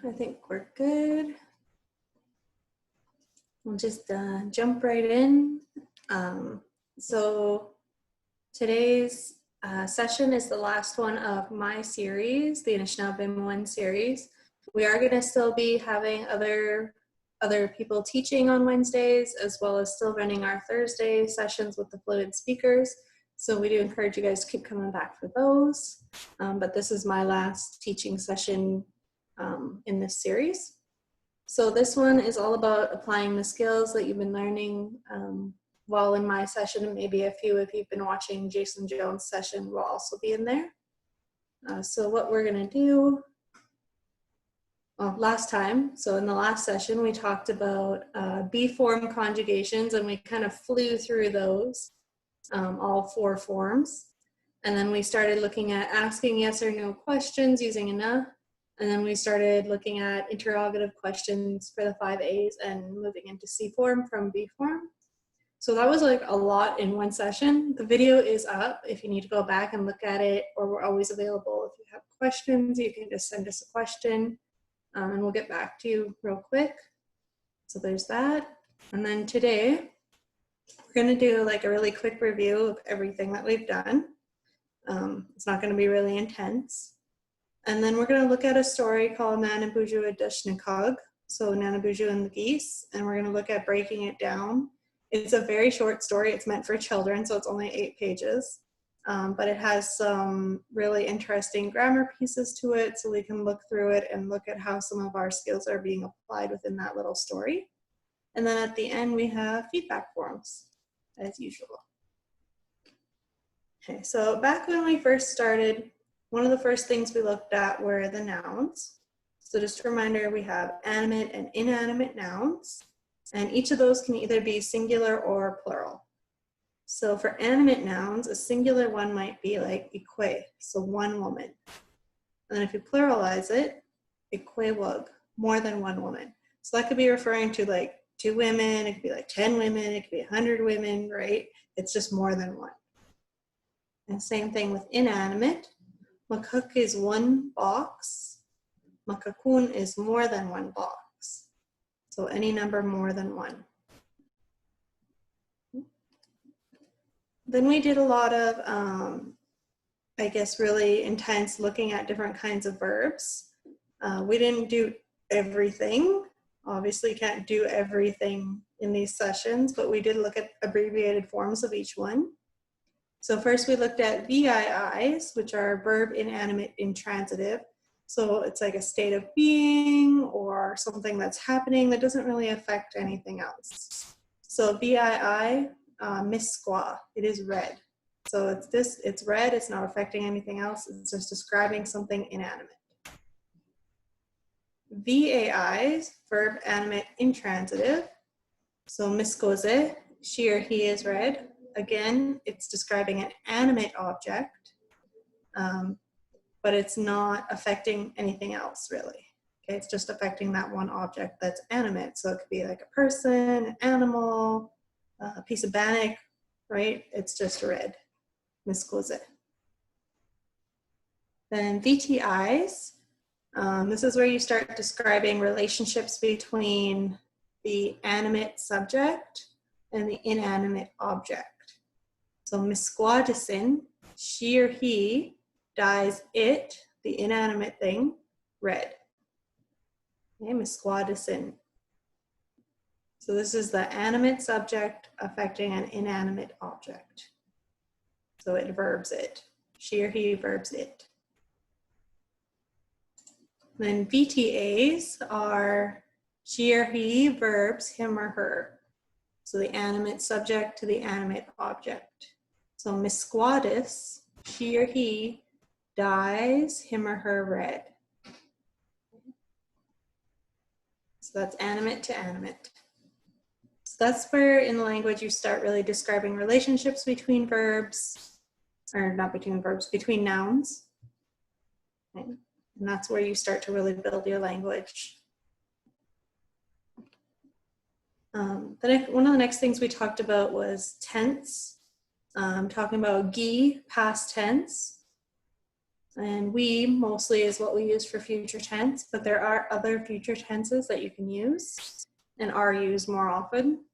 I think we're good. We'll just jump right in. So today's session is the last one of my series, the Anishinaabemowin series. We are going to still be having other people teaching on Wednesdays, as well as still running our Thursday sessions with the fluent speakers. So we do encourage you guys to keep coming back for those. But this is my last teaching session in this series. So this one is all about applying the skills that you've been learning while in my session, and maybe a few, if you've been watching Jason Jones' session, will also be in there. So what we're gonna do, last time, so in the last session, we talked about B-form conjugations, and we kind of flew through those, all 4 forms. And then we started looking at asking yes or no questions using a na. And then we started looking at interrogative questions for the 5 A's and moving into C form from B form. So that was like a lot in one session. The video is up if you need to go back and look at it, or we're always available. If you have questions, you can just send us a question and we'll get back to you real quick. So there's that. And then today, we're gonna do like a really quick review of everything that we've done. It's not gonna be really intense. And then we're going to look at a story called Nouns and Dashnikog, so Nouns and the Geese, and we're going to look at breaking it down. It's a very short story. It's meant for children, so it's only 8 pages, but it has some really interesting grammar pieces to it, so we can look through it and look at how some of our skills are being applied within that little story. And then at the end, we have feedback forms, as usual. Okay, so back when we first started, one of the first things we looked at were the nouns. So just a reminder, we have animate and inanimate nouns, and each of those can either be singular or plural. So for animate nouns, a singular one might be like ikwe, so one woman. And then if you pluralize it, ikwewug, more than one woman. So that could be referring to like 2 women, it could be like 10 women, it could be 100 women, right? It's just more than one. And same thing with inanimate. Makak is 1 box. Makakun is more than 1 box. So any number more than 1. Then we did a lot of, I guess, really intense looking at different kinds of verbs. We didn't do everything. Obviously, can't do everything in these sessions, but we did look at abbreviated forms of each one. So first we looked at VIIs, which are verb inanimate intransitive. So it's like a state of being or something that's happening that doesn't really affect anything else. So VII, misqua, it is red. So it's red, it's not affecting anything else, it's just describing something inanimate. VAIs, verb animate intransitive. So miscoze, she or he is red. Again, it's describing an animate object, but it's not affecting anything else really. Okay, it's just affecting that one object that's animate. So it could be like a person, an animal, a piece of bannock, right? It's just red, miscoze. Then VTIs, this is where you start describing relationships between the animate subject and the inanimate object. So misquadisin, she or he dyes it, the inanimate thing, red. Okay, misquadisin. So this is the animate subject affecting an inanimate object. So it verbs it. She or he verbs it. Then VTAs are she or he verbs him or her. So the animate subject to the animate object. So misquadis, she or he dyes him or her red. So that's animate to animate. So that's where in the language you start really describing relationships between verbs, or not between verbs, between nouns. Okay. And that's where you start to really build your language. One of the next things we talked about was tense. Talking about gi, past tense. And we mostly is what we use for future tense, but there are other future tenses that you can use and are used more often.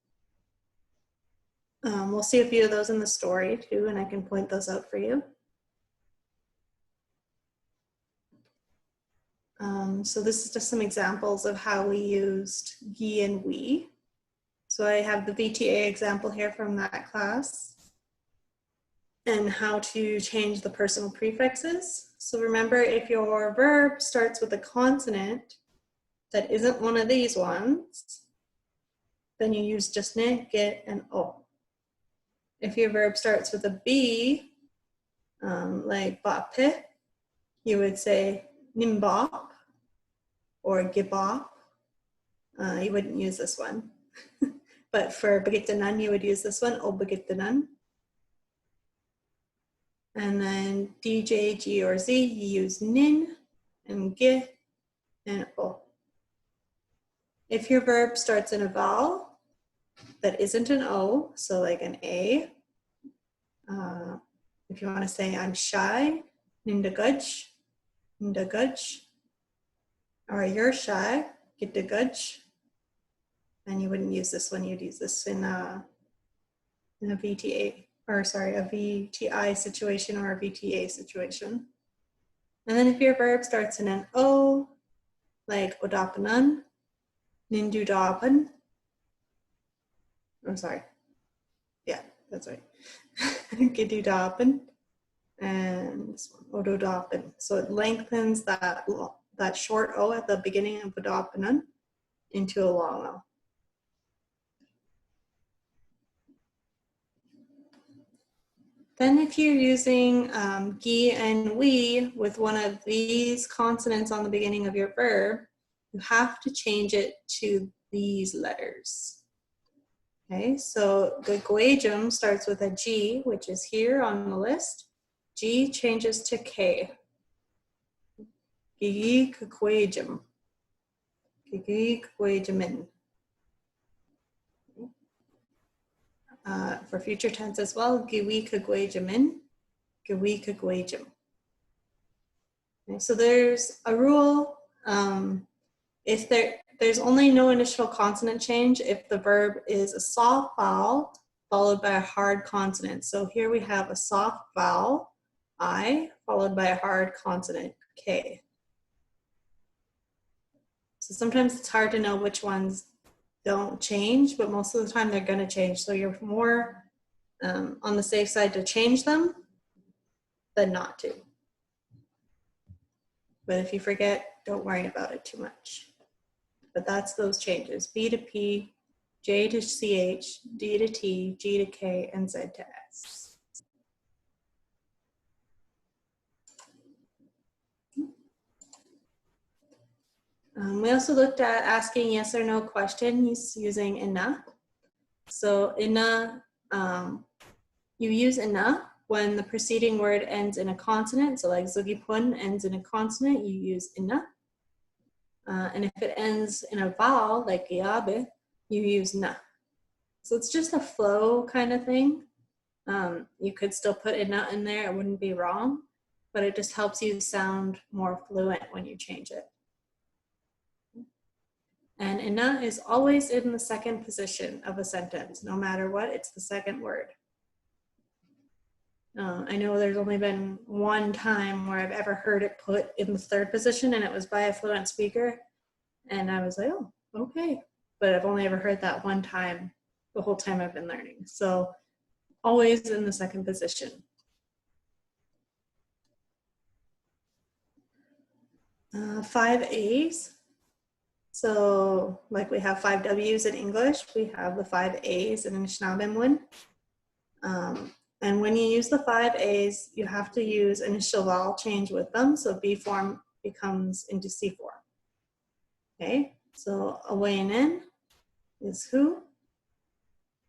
We'll see a few of those in the story too, and I can point those out for you. So this is just some examples of how we used ye and we. So I have the VTA example here from that class and how to change the personal prefixes. So remember, if your verb starts with a consonant that isn't one of these ones, then you use just ne, get, and o. If your verb starts with a B, like bape, you would say nimbop or gibop. You wouldn't use this one. But for bagitanan, you would use this one, o bagitanan. And then DJ, G, or Z, you use nin and ge and o. If your verb starts in a vowel that isn't an O, so like an A, if you want to say I'm shy, nindagudge, or you're shy, gitdagudge, and you wouldn't use this one, you'd use this in a VTA, or sorry, a VTI situation or a VTA situation. And then if your verb starts in an O, like odapanan, nindudapan, I'm sorry, yeah, that's right, gidudapan, and ododapan. So it lengthens that short O at the beginning of odapanan into a long O. Then if you're using gi and we with one of these consonants on the beginning of your verb, you have to change it to these letters. Okay, so the guejum starts with a G, which is here on the list. G changes to K. Gigi kaguejum. Gigi kaguejumin. For future tense as well, giwi kaguejumin, giwi kaguejum. Okay, so there's a rule. If there's only no initial consonant change if the verb is a soft vowel followed by a hard consonant. So here we have a soft vowel, I, followed by a hard consonant, K. So sometimes it's hard to know which ones don't change, but most of the time they're going to change. So you're more on the safe side to change them than not to. But if you forget, don't worry about it too much. But that's those changes: B to P, J to CH, D to T, G to K, and Z to S. We also looked at asking yes or no questions using ina. So ina, you use ina when the preceding word ends in a consonant. So like zugipun ends in a consonant, you use ina. And if it ends in a vowel, like iabe, you use na. So it's just a flow kind of thing. You could still put ina in there, it wouldn't be wrong, but it just helps you sound more fluent when you change it. And ina is always in the second position of a sentence. No matter what, it's the second word. I know there's only been one time where I've ever heard it put in the third position, and it was by a fluent speaker. And I was like, oh, okay. But I've only ever heard that one time the whole time I've been learning. So always in the second position. 5 A's. So like we have 5 W's in English, we have the 5 A's in Anishinaabemowin. And when you use the 5 A's, you have to use initial vowel change with them. So B form becomes into C form. Okay, so awainen is who.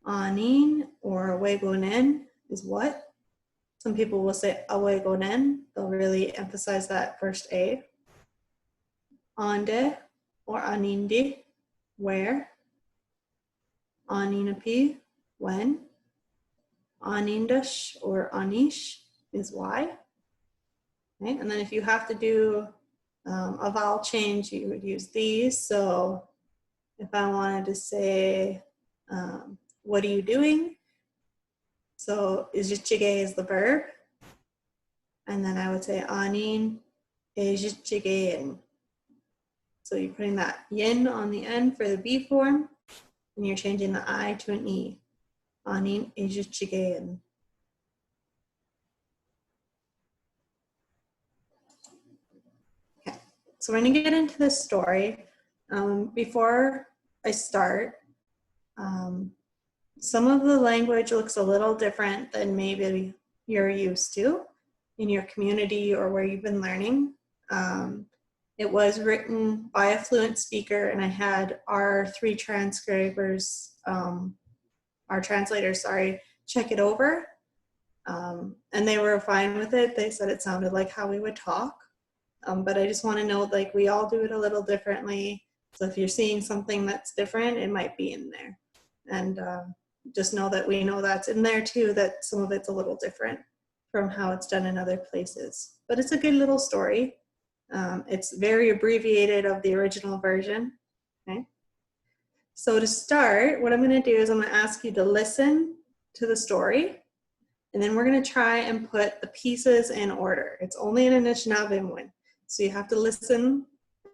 Anin or awegonen is what. Some people will say awegonen. They'll really emphasize that first A. Ande or anindi, where. Aninapi, when. Anindash or anish is why. Okay? And then if you have to do a vowel change, you would use these. So if I wanted to say, what are you doing? So ejitchige is the verb. And then I would say anin ejitchigein. So you're putting that yin on the end for the B form, and you're changing the I to an E. Anin ejitchigein. Okay, so we're gonna get into this story. Before I start, some of the language looks a little different than maybe you're used to in your community or where you've been learning. It was written by a fluent speaker, and I had our three transcribers, our translators, sorry, check it over. And they were fine with it. They said it sounded like how we would talk. But I just want to know, like, we all do it a little differently. So if you're seeing something that's different, it might be in there. And just know that we know that's in there too, that some of it's a little different from how it's done in other places. But it's a good little story. It's very abbreviated of the original version. Okay. So to start, what I'm going to do is I'm going to ask you to listen to the story, and then we're going to try and put the pieces in order. It's only an Anishinaabemowin, so you have to listen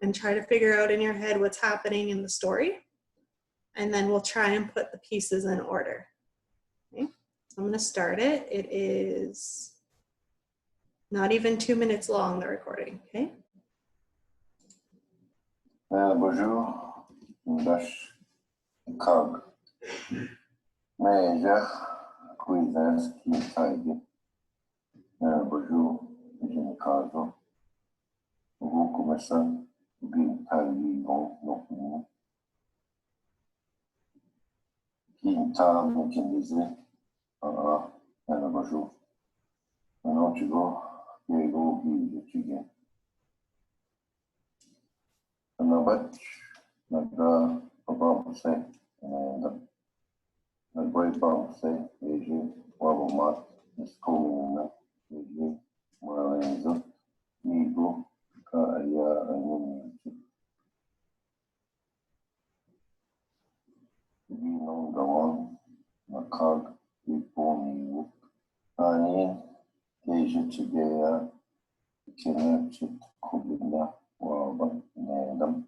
and try to figure out in your head what's happening in the story, and then we'll try and put the pieces in order. Okay, so I'm going to start it. It is not even 2 minutes long, the recording. Okay. Bonjour, Dash Kag. Meja, Kuizaski, Taigi. Bonjour, Eugene Caso. Vou começar o Taigi no Quinta, no que dizer. Bonjour. Não chegou, pegou o que eu Nabat, naga papa say, nagboy pa say, eji wabomat, iskomi na, eji marenzo, nigo, ka aya anyo Vino gawan, nakag, iponi, anin, eji tigeya, kinachit, kubila, waban, nedam,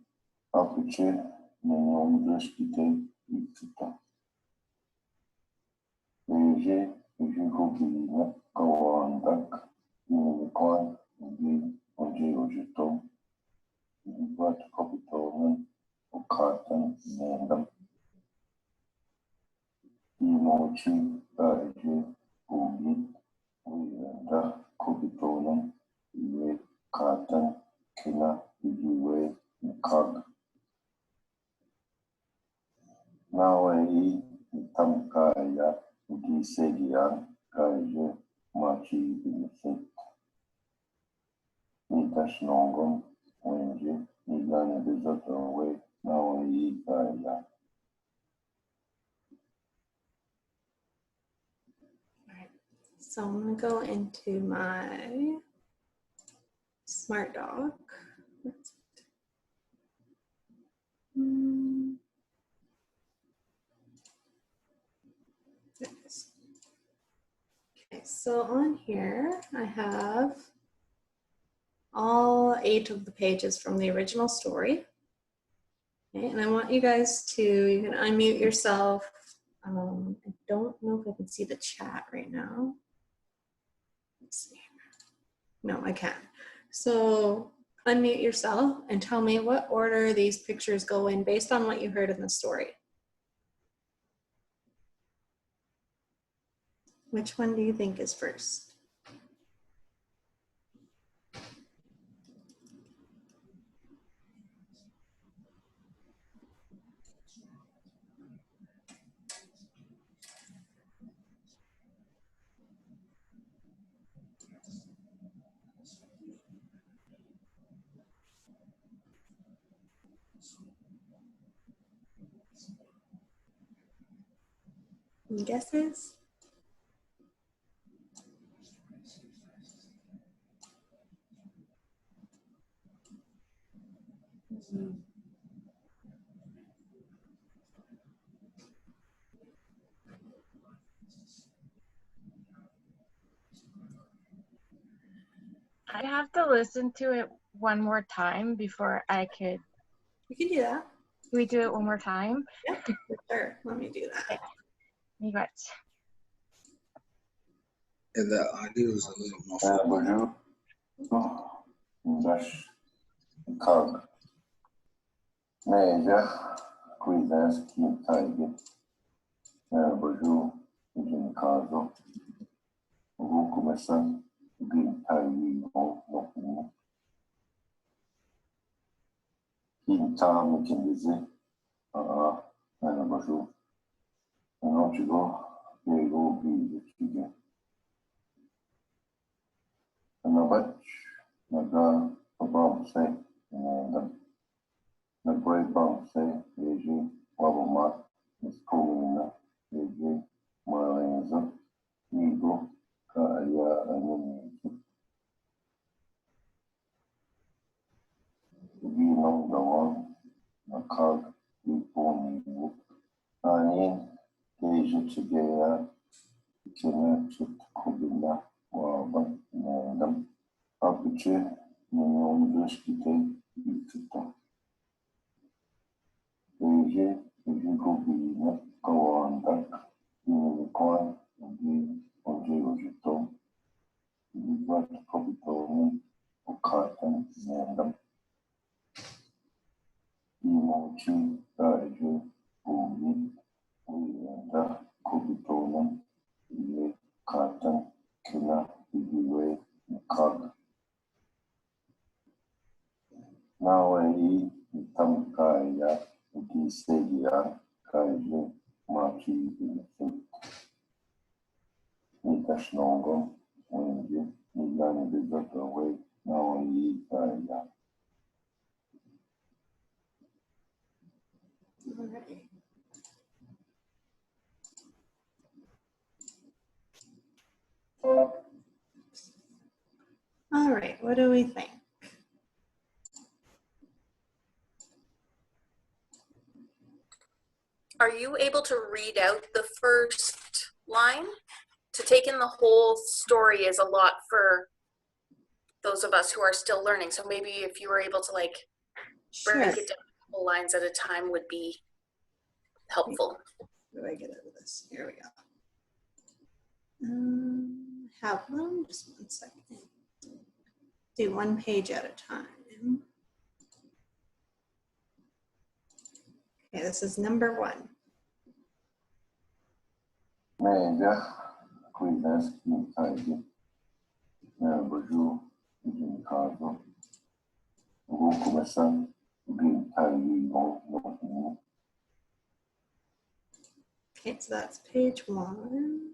apuche, nenhum deskite, ikita. Eje, Ejihogina, Kawandak, Unicorn, Oje Ojitom, Ibat Kopitoman, Okatan, Nendam, Imochi, Eje, Ugi, Uyanda, Kopitoman, Iwe, Katan, Kina, Iwe, Kag. Nawe, Tamkaya, Ugi Segian, Kaje, Machi, Binisik. Nitash Nongom, Wenji, Nigana Bizoto Way, Nawi Kaya. So I'm going to go into my Smart Doc. There it is. Okay, so on here I have all 8 of the pages from the original story. Okay, and I want you guys to, you can unmute yourself. I don't know if I can see the chat right now. Let's see. No, I can't. So unmute yourself and tell me what order these pictures go in based on what you heard in the story. Which one do you think is first? Any guesses? I have to listen to it one more time before I could. You can do that. Can we do it one more time? Yep, for sure. Let me do that. You got. And the audio is a little أنا muffled. بشوف مش كارد ميجا كويداس كي تايجي أنا بشوف يجي كاردو وهو مثلا بين تايجي هو نقول كي تام كنيزي أنا بشوف أنا شو يجو بيجي أنا بتش نجا أبغى say na great bump say eji wabuma iskomina eji marenza igo ka ya anyi bi no dawan na kag bi poni ani eji chigeya kina chit kubina waban nendam apiche minyon deskite bitita eji kubina kawanda unicorn onde ojitom But Capitone or Carton Zandam Emoji Raiju Umi Uyanda Capitone Ye Carton Kina Iwe Kag Now I Tam Kaya Uki Segia Kaiju Machi Nitashnongo Wendy Nilani Bizota Way Now I Kaya All right. All right, what do we think? Are you able to read out the first line? To take in the whole story is a lot for those of us who are still learning. So maybe if you were able to like Sure. break it down a couple lines at a time would be helpful. How do I get out of this? Here we go. Have them, just 1 second. Do 1 page at a time. Okay, this is number 1. Meja Cuidas Quintaide Baju Jim Cardo Vou começar Green Taide no Okay, so that's page 1.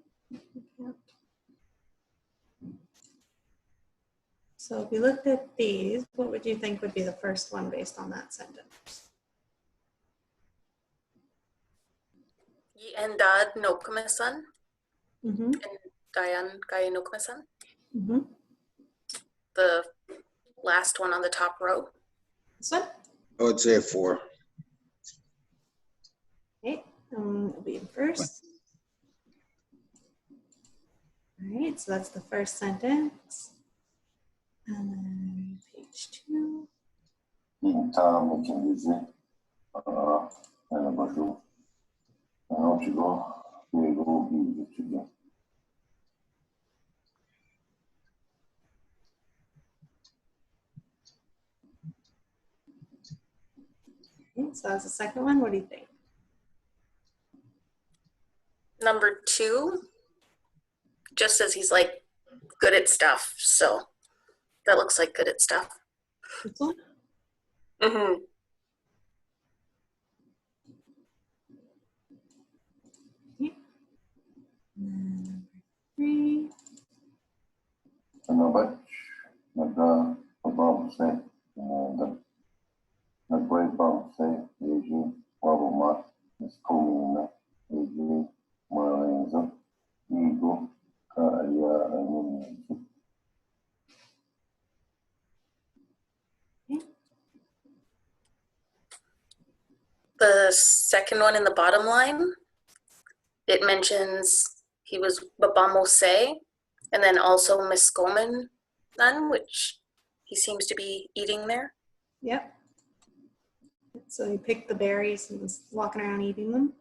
So if you looked at these, what would you think would be the first one based on that sentence? Yi and dad no kumasan Mm-hmm. and Dayan Gaya no kumasan. Mm-hmm. The last one on the top row. This one? I would say 4. Okay, it'll be in first. All right, so that's the first sentence. And then page 2. Quinta Mckenzie Baju Now to go we will be together. Okay, so that's the second one. What do you think? Number 2 just says he's like good at stuff. So that looks like good at stuff. This one? Mm-hmm. Okay. Number 3. Another Naga Abam say the great bump say Eji Wabuma Iskomina Eji Marenza Igo ka ya anyi The second one in the bottom line, it mentions he was Babamose, and then also Miskomen none, which he seems to be eating there. Yep. So he picked the berries and was walking around eating them.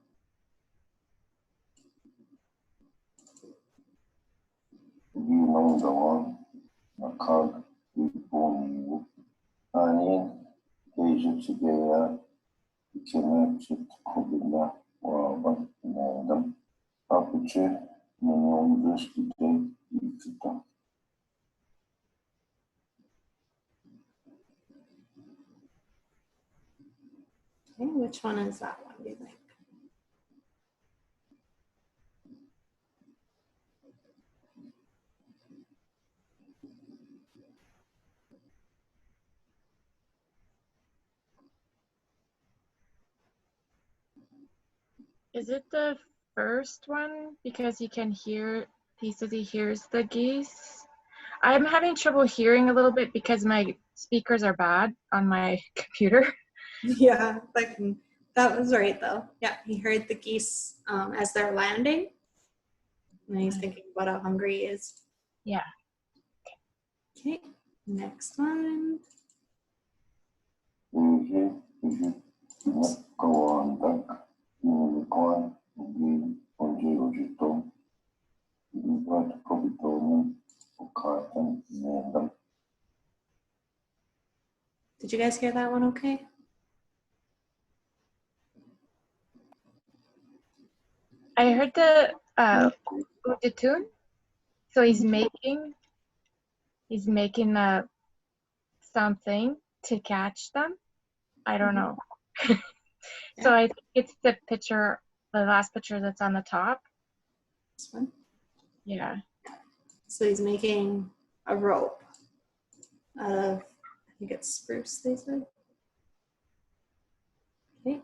Okay, which one is that one, do you think? Is it the first one? Because he can hear, he says he hears the geese. I'm having trouble hearing a little bit because my speakers are bad on my computer. Yeah, that was right though. Yeah, he heard the geese as they're landing. And he's thinking about how hungry he is. Yeah. Okay, next one. Did you guys hear that one okay? I heard the tune. So he's making something to catch them. I don't know. So I think it's the picture, the last picture that's on the top. This one. Yeah. So he's making a rope out of, I think it's spruce, they said. Okay.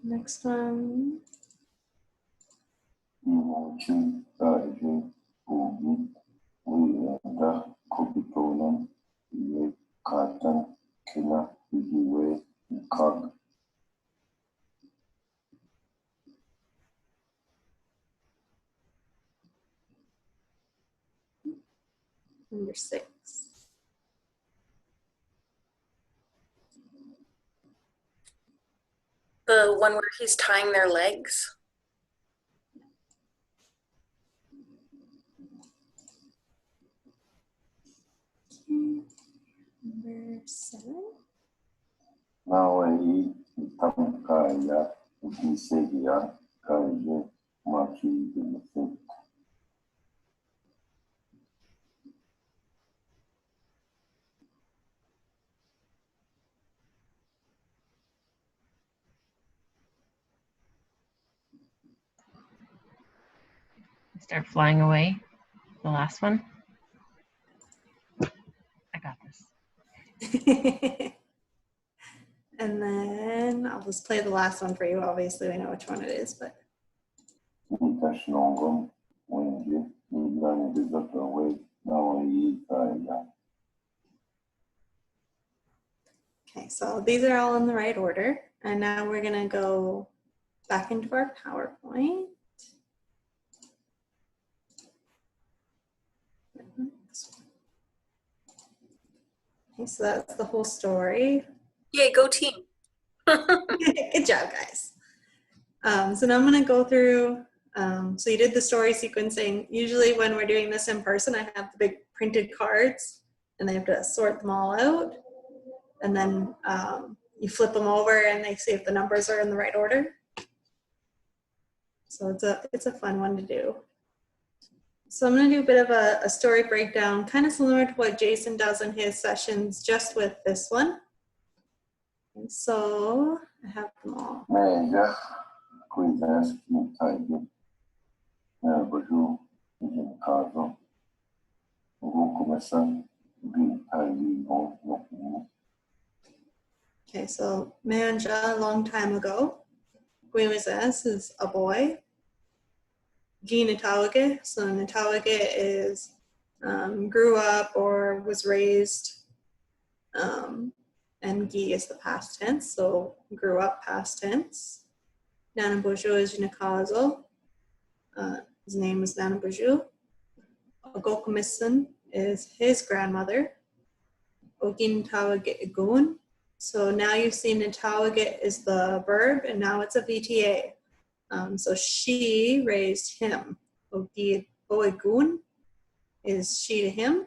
Next one. Number 6. The one where he's tying their legs. Okay. Number 7. Start flying away. The last one. I got this. And then I'll just play the last one for you. Obviously, we know which one it is, but. Okay, so these are all in the right order. And now we're gonna go back into our PowerPoint. Okay, so that's the whole story. Yay, go team. Good job, guys. So now I'm gonna go through, so you did the story sequencing. Usually when we're doing this in person, I have the big printed cards and they have to sort them all out. And then you flip them over and they see if the numbers are in the right order. So it's a fun one to do. So I'm going to do a bit of a story breakdown, kind of similar to what Jason does in his sessions, just with this one. And so I have them all. Okay, so Manja, a long time ago, Guimazes is a boy. Gi Natawage, so Natawage is grew up or was raised and and gi is the past tense, so grew up past tense. Nanabuju is Nakazo. His name is Nanabuju. Ogokumisan is his grandmother. Ogintawagegun. So now you've seen Nitawage is the verb, and now it's a VTA. So she raised him. Oegun is she to him.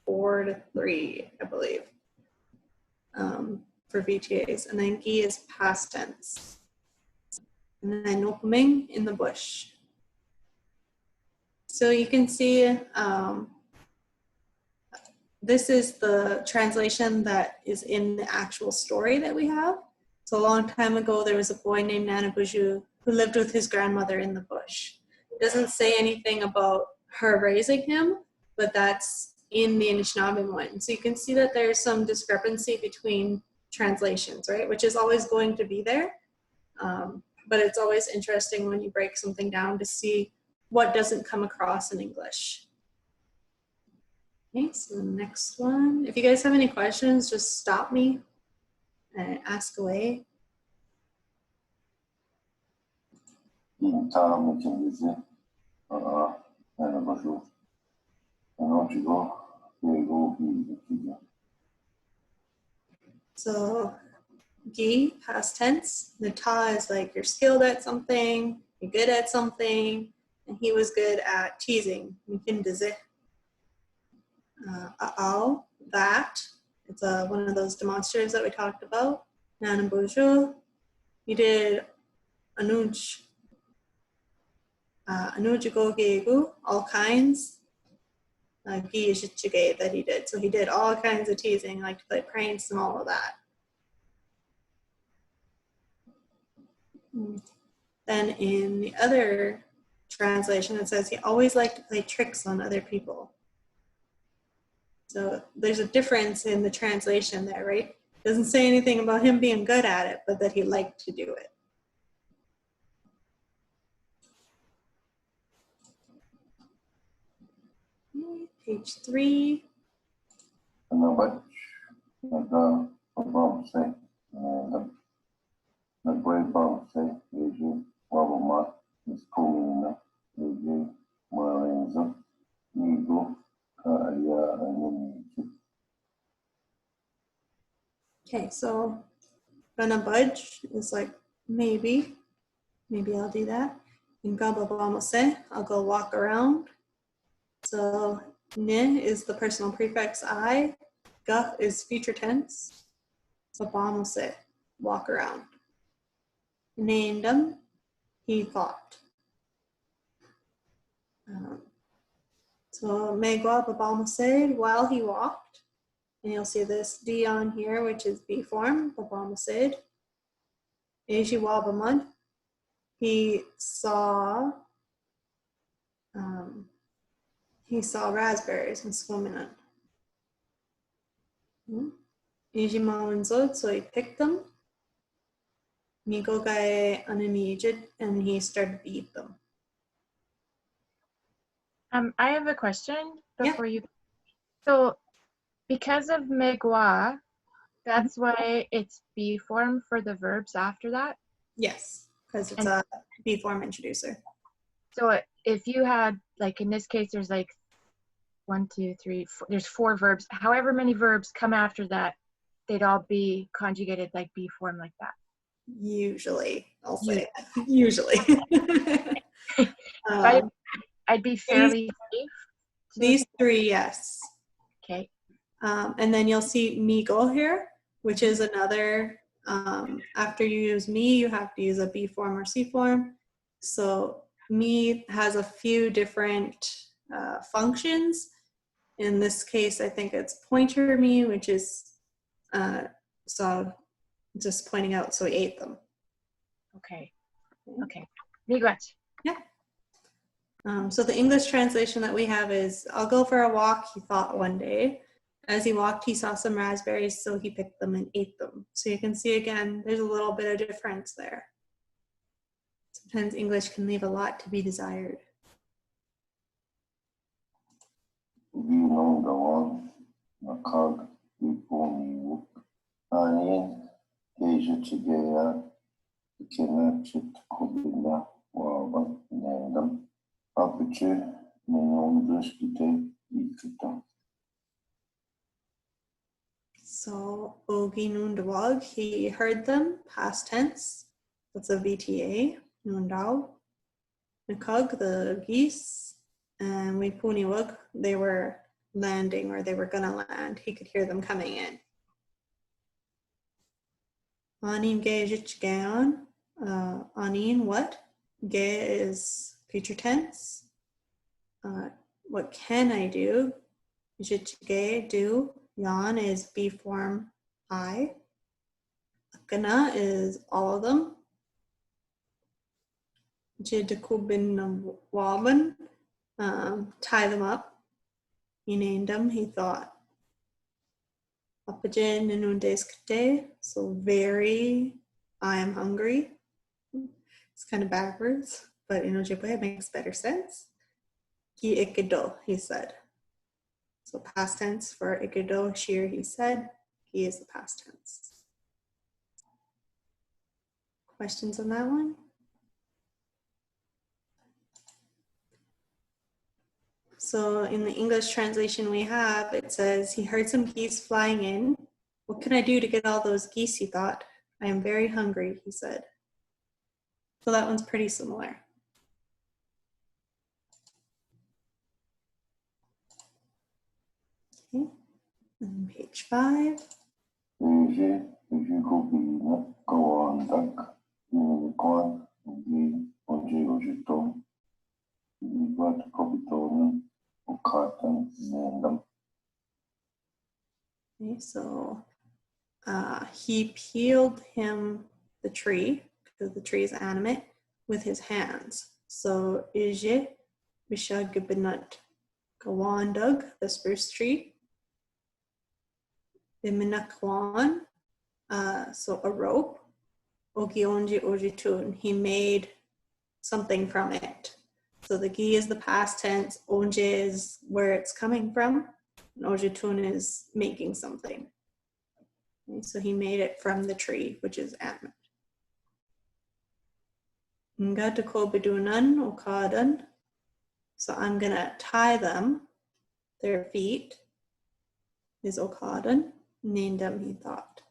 4-3, I believe, for VTAs. And then gi is past tense. And then nopuming in the bush. So you can see this is the translation that is in the actual story that we have. So a long time ago, there was a boy named Nanabuju who lived with his grandmother in the bush. It doesn't say anything about her raising him, but that's in the Anishinaabemowin. So you can see that there's some discrepancy between translations, right? Which is always going to be there. But it's always interesting when you break something down to see what doesn't come across in English. Okay, so the next one. If you guys have any questions, just stop me and ask away. In time, we can visit. And I'm sure. And on you go. We go be. So, gi, past tense. Nata is like you're skilled at something, you're good at something, and he was good at teasing. You can visit. Ao, that. It's one of those demonstratives that we talked about. Nanabuju. You did anuj. Anuj all kinds. Gi is Shichige that he did. So he did all kinds of teasing, like to play pranks and all of that. Then in the other translation, it says he always liked to play tricks on other people. So there's a difference in the translation there, right? It doesn't say anything about him being good at it, but that he liked to do it. Okay, page 3. And but about say, the great bomb say, AJ, Wabama, is calling AJ, Maranza, Nigo, and Okay, so gonna budge is like maybe I'll do that. In Gababamose, I'll go walk around. So ne is the personal prefix I, ga is future tense. So babamose, walk around. Named him, he thought. So megwa babamose, while he walked. And you'll see this D on here, which is B form, babamose. Eji wabamud. He saw raspberries and swimming in. Ijimawanzod, so he picked them. Migogae ananijid, and he started to eat them. I have a question before you. So because of megwa, that's why it's B form for the verbs after that? Yes, because it's a B form introducer. So if you had, like in this case, there's like 1, 2, 3, 4, there's 4 verbs. However many verbs come after that, they'd all be conjugated like B form like that. Usually, I'll say. Usually. I'd be fairly safe. These 3, yes. Okay. And then you'll see migo here, which is another, after you use me, you have to use a B form or C form. So me has a few different functions. In this case, I think it's pointer me, which is, so just pointing out, so he ate them. Okay. Okay. Regret. Yeah. So the English translation that we have is, I'll go for a walk, he thought one day. As he walked, he saw some raspberries, so he picked them and ate them. So you can see again, there's a little bit of difference there. Sometimes English can leave a lot to be desired. We know the one, the cog, Biponi Anin Asia Chigaya Kena Chit Kubina Waban Nandam Aperture Neon Duskite Ikita. So Ogi Nundawag, he heard them, past tense. That's a VTA, Nundao. Nakug, the geese, and Wipuniwag, they were landing or they were gonna land. He could hear them coming in. Anin Gejich Gaon, Anin what? Ge is future tense. What can I do? Jich do. Yan is be form I. Gana is all of them. Jidakubin Waban, tie them up. He named them, he thought. Apajin Nunundeskate, so very, I am hungry. It's kind of backwards, but in Ojibwe it makes better sense. Ki ikido, he said. So past tense for ikido, shir, he said. He is the past tense. Questions on that one? So in the English translation we have, it says, he heard some geese flying in. What can I do to get all those geese, he thought. I am very hungry, he said. So that one's pretty similar. Okay, and page 5. Asia Kubina Kawandak Unicorn Oji Ojiton What Kobitona Okatan Nandam. Okay, so he peeled him the tree, because the tree is animate, with his hands. So Ije Bishagibinut Gawandug, the spruce tree. Biminakwan, so a rope. Ogionji Ojitun, he made something from it. So the gi is the past tense, onje is where it's coming from, and ojitun is making something. Okay, so he made it from the tree, which is animate. Nga bidunan okadan. So I'm gonna tie them, their feet, is okadan, named them, he thought.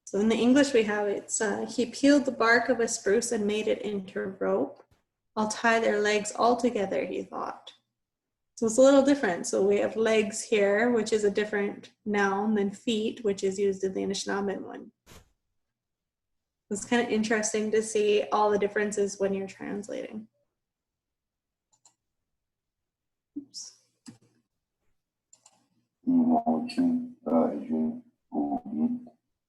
So in the English we have it's, he peeled the bark of a spruce and made it into rope. I'll tie their legs all together, he thought. So it's a little different. So we have legs here, which is a different noun than feet, which is used in the Anishinaabemowin. It's kind of interesting to see all the differences when you're translating. Oops. Emoji Asia Kubit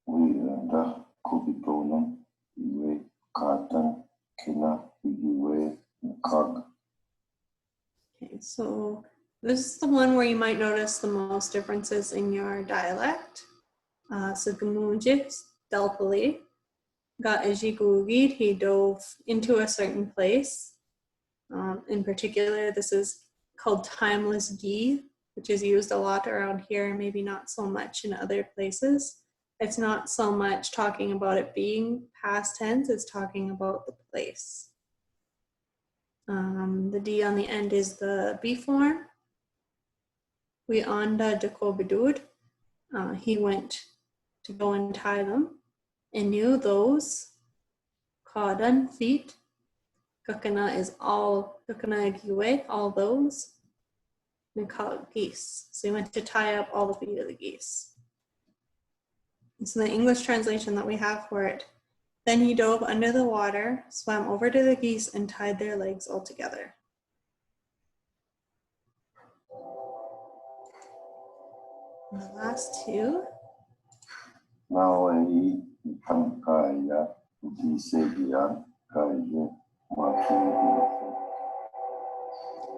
Wiranda Kubitona Iwe Katan Kina Iwe Kag. Okay, so this is the one where you might notice the most differences in your dialect. So Gamuji, stealthily, got Ejigugid, he dove into a certain place. In particular, this is called timeless gi, which is used a lot around here, maybe not so much in other places. It's not so much talking about it being past tense, it's talking about the place. The D on the end is the B form. We anda de kobidud. He went to go and tie them. And knew those. Kadan, feet. Kakana is all, kakana giwe, all those. And called geese. So he went to tie up all the feet of the geese. And so the English translation that we have for it, then he dove under the water, swam over to the geese, and tied their legs all together. And the last two. Naui Kankaya Disegia Kaja Maki.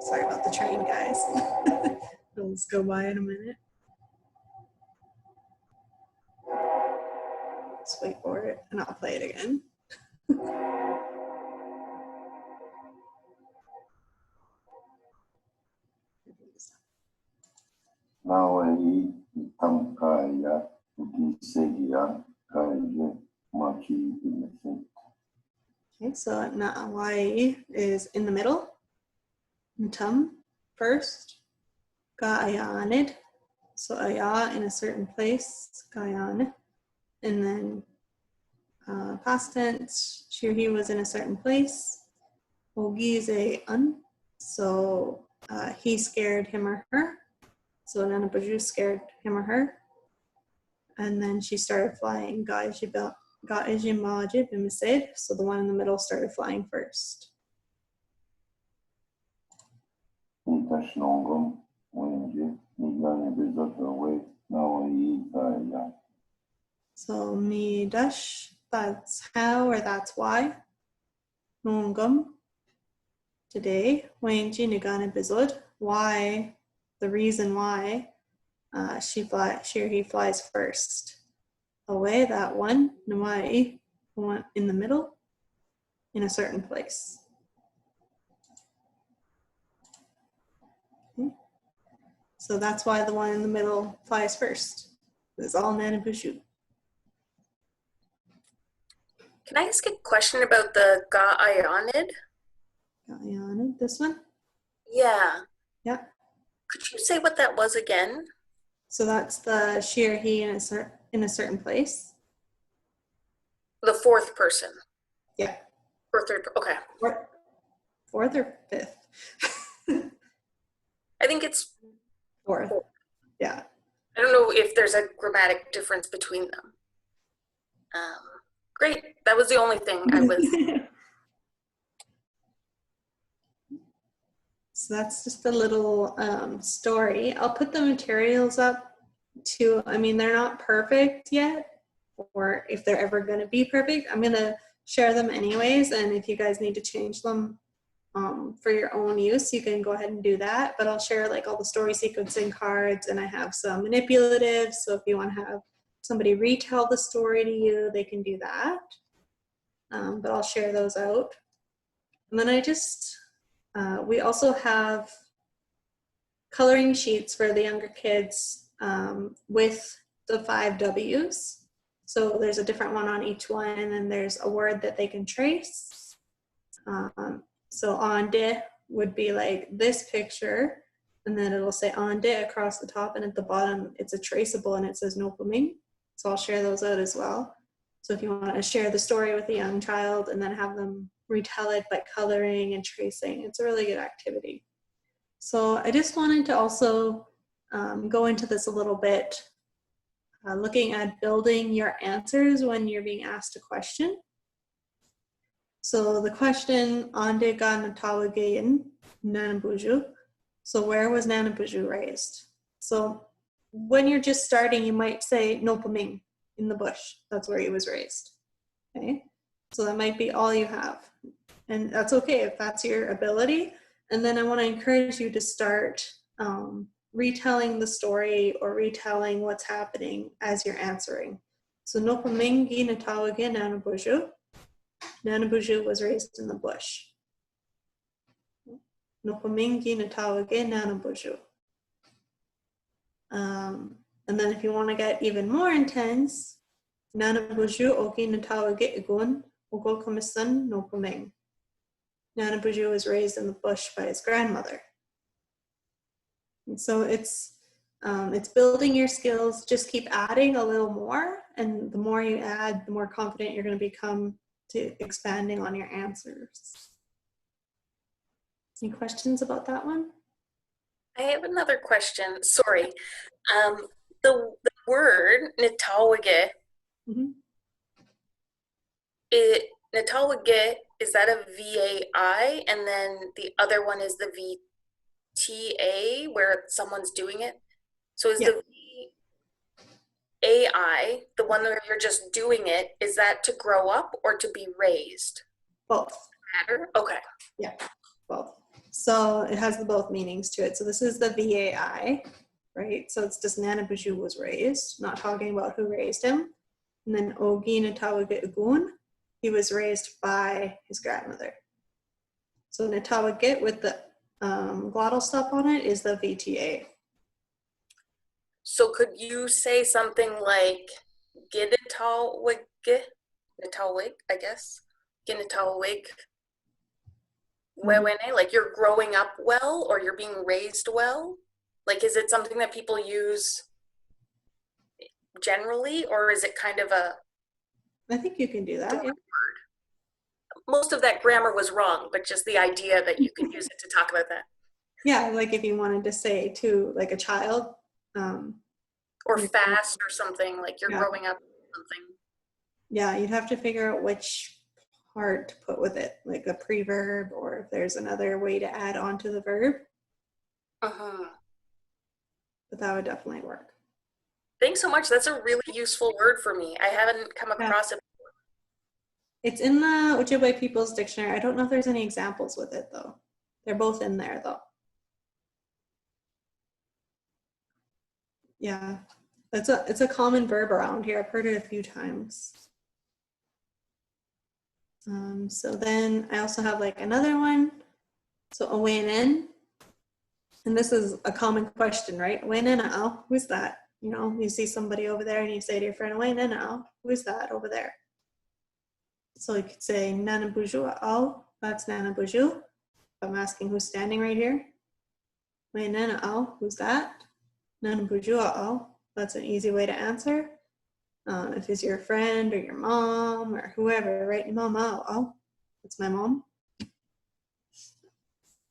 Sorry about the train, guys. Let's go by in a minute. Just wait for it, and I'll play it again. Naui Aya, Ukisegia, Kaije, Machi, Innocent. Okay, so Na'awai is in the middle. Ntum first. Ga'ayanid. So aya in a certain place. Ga'ayan. And then past tense, Shirhi was in a certain place. Ogi is a un. So he scared him or her. So Nanabaju scared him or her. And then she started flying. Ga'ijimajib imisid. So the one in the middle started flying first. Nitashnongum, Wenji, Nigani Bizotaway, Nawai, Aya. So midash, that's how or that's why. Nungum, today. Wenji nigana bizod, why, the reason why she or he flies first. Away, that one. Namai, one in the middle, in a certain place. Okay. So that's why the one in the middle flies first. It's all Nanabushu. Can I ask a question about the Ga'ayanid? Ga'ayanid, this one? Yeah. Yeah. Could you say what that was again? So that's the she or he in a certain place. The fourth person. Yeah. Or third. Okay. Fourth or fifth? I think it's Fourth. Yeah. I don't know if there's a grammatic difference between them. Great. That was the only thing I was. So that's just a little story. I'll put the materials up too. I mean, they're not perfect yet, or if they're ever going to be perfect, I'm going to share them anyways. And if you guys need to change them for your own use, you can go ahead and do that. But I'll share like all the story sequencing cards, and I have some manipulatives. So if you want to have somebody retell the story to you, they can do that. But I'll share those out. And then we also have coloring sheets for the younger kids with the 5 W's. So there's a different one on each one, and then there's a word that they can trace. So ande would be like this picture, and then it'll say ande across the top, and at the bottom it's a traceable and it says nopaming. So I'll share those out as well. So if you want to share the story with a young child and then have them retell it by coloring and tracing, it's a really good activity. So I just wanted to also go into this a little bit, looking at building your answers when you're being asked a question. So the question, Ande ga Natawagayan Nanabuju. So where was Nanabuju raised? So when you're just starting, you might say Nopaming, in the bush. That's where he was raised. Okay, so that might be all you have. And that's okay if that's your ability. And then I want to encourage you to start retelling the story or retelling what's happening as you're answering. So Nopamingi Natawage Nanabuju. Nanabuju was raised in the bush. Nopamingi Natawage Nanabuju. And then if you want to get even more intense, Nanabuju Oki Natawage Igun Ogo Komisan Nopaming. Nanabuju was raised in the bush by his grandmother. And so it's building your skills. Just keep adding a little more, and the more you add, the more confident you're going to become to expanding on your answers. Any questions about that one? I have another question. Sorry. The word Natawage, Natawage, is that a VAI? And then the other one is the VTA, where someone's doing it? So is the VAI, the one where you're just doing it, is that to grow up or to be raised? Both. Matter? Okay. Yeah, both. So it has the both meanings to it. So this is the VAI, right? So it's just Nanabuju was raised, not talking about who raised him. And then Ogi Natawage Ugun, he was raised by his grandmother. So Natawage with the glottal stop on it is the VTA. So could you say something like Ginitawig, I guess? Ginitawig Wewene, like you're growing up well or you're being raised well? Like, is it something that people use generally, or is it kind of a I think you can do that. Yeah. word? Most of that grammar was wrong, but just the idea that you could use it to talk about that. Yeah, like if you wanted to say to like a child, Or You're fast or something, like you're Yeah. growing up something. yeah, you'd have to figure out which part to put with it, like a preverb, or if there's another way to add on to the verb, Uh-huh. but that would definitely work. Thanks so much. That's a really useful word for me. I haven't come Yeah. across it. It's in the Ojibwe People's Dictionary. I don't know if there's any examples with it though. They're both in there though. Yeah, it's a common verb around here. I've heard it a few times. So then I also have like another one. So awanen, and this is a common question, right? Awanen, who's that? You know, you see somebody over there and you say to your friend, awanen, who's that over there? So you could say Nana Buju, oh, that's Nana Buju. I'm asking who's standing right here. Awanen, who's that? Nana Buju, oh, that's an easy way to answer. If it's your friend or your mom or whoever, right? Mama, oh, that's my mom.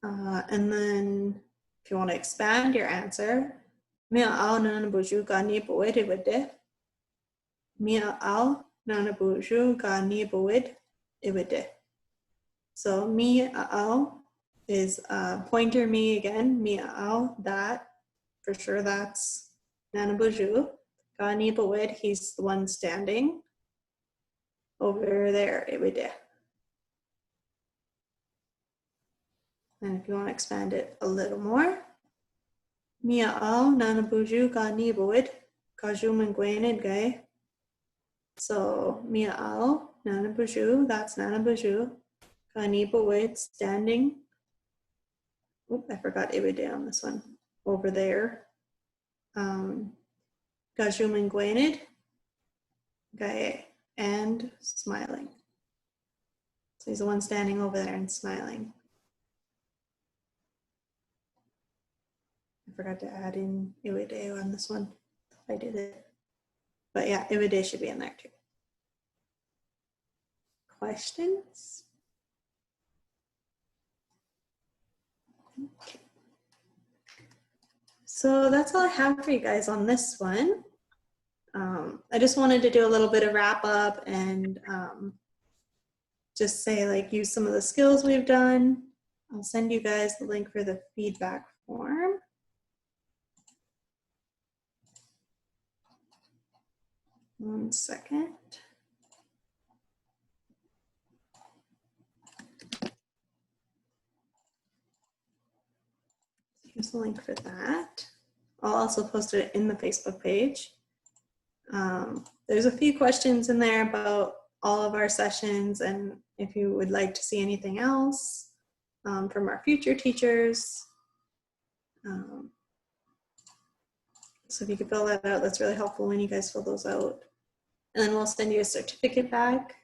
And then if you want to expand your answer, Mia ao nana buju ga ni boed iwede. Mia ao nana buju ga ni boed iwede. So mia ao is pointer me again. Mia ao, that, for sure that's nana buju. Ga ni boed, he's the one standing over there, iwede. And if you want to expand it a little more, Mia ao nana buju ga ni boed kajum and gay. So Mia ao nana buju, that's nana buju. Ga ni boed, standing. Oop, I forgot ibide on this one. Over there. Kajum and gay, and smiling. So he's the one standing over there and smiling. I forgot to add in Iwide on this one. I did it. But yeah, Iwide should be in there too. Questions? Okay. So that's all I have for you guys on this one. I just wanted to do a little bit of wrap up and just say like use some of the skills we've done. I'll send you guys the link for the feedback form. One second. Here's the link for that. I'll also post it in the Facebook page. There's a few questions in there about all of our sessions and if you would like to see anything else from our future teachers. So if you could fill that out, that's really helpful when you guys fill those out. And then we'll send you a certificate back.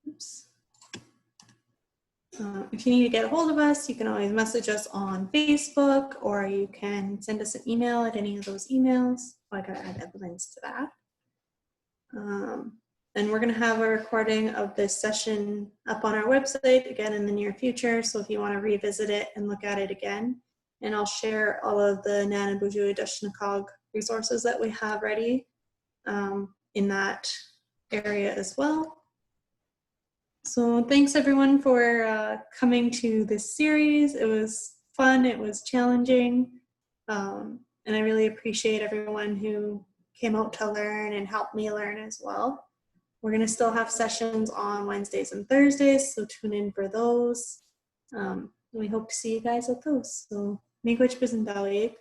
Oops. If you need to get a hold of us, you can always message us on Facebook or you can send us an email at any of those emails. I gotta add links to that. And we're gonna have a recording of this session up on our website again in the near future. So if you wanna revisit it and look at it again, and I'll share all of the Nana Buju Adishnikog resources that we have ready in that area as well. So thanks everyone for coming to this series. It was fun, it was challenging, and I really appreciate everyone who came out to learn and helped me learn as well. We're gonna still have sessions on Wednesdays and Thursdays, so tune in for those. We hope to see you guys at those. So, miigwech bisandawig.